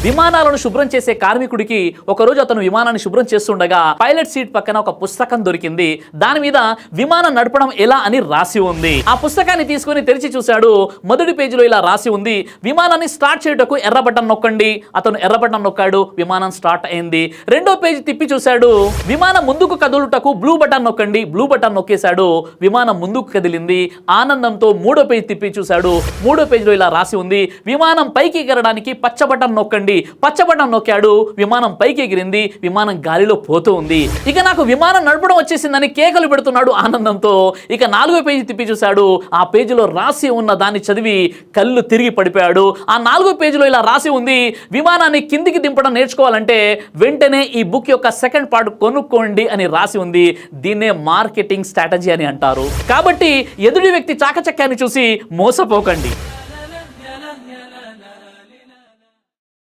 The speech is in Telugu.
విమానాలను శుభ్రం చేసే కార్మికుడికి ఒకరోజు అతను విమానాన్ని శుభ్రం చేస్తుండగా పైలట్ సీట్ పక్కన ఒక పుస్తకం దొరికింది. దాని మీద విమానం నడపడం ఎలా అని రాసి ఉంది. ఆ పుస్తకాన్ని తీసుకుని తెరిచి చూశాడు. మొదటి పేజీలో ఇలా రాసి ఉంది, విమానాన్ని స్టార్ట్ చేయుటకు ఎర్ర బటన్ నొక్కండి. అతను ఎర్ర బటన్ నొక్కాడు, విమానం స్టార్ట్ అయింది. రెండో పేజీ తిప్పి చూశాడు, విమానం ముందుకు కదులుటకు బ్లూ బటన్ నొక్కండి. బ్లూ బటన్ నొక్కేశాడు, విమానం ముందుకు కదిలింది. ఆనందంతో మూడో పేజీ తిప్పి చూశాడు. మూడో పేజీలో ఇలా రాసి ఉంది, విమానం పైకి ఎగరడానికి పచ్చ బటన్ నొక్కండి. పచ్చ బటన్ నొక్కాడు, విమానం పైకి ఎగిరింది. విమానం గాలిలో పోతూ ఉంది. ఇక నాకు విమానం నడపడం వచ్చేసిందని కేకలు పెడుతున్నాడు ఆనందంతో. ఇక నాలుగో పేజీ తిప్పి చూశాడు. ఆ పేజీలో రాసి ఉన్న దాన్ని చదివి కళ్ళు తిరిగి పడిపోయాడు. ఆ నాలుగో పేజీలో ఇలా రాసి ఉంది, విమానాన్ని కిందికి దింపడం నేర్చుకోవాలంటే వెంటనే ఈ బుక్ యొక్క సెకండ్ పార్ట్ కొనుక్కోండి అని రాసి ఉంది. దీన్నే మార్కెటింగ్ స్ట్రాటజీ అని అంటారు. కాబట్టి ఎదుటి వ్యక్తి చాకచక్యాన్ని చూసి మోసపోకండి.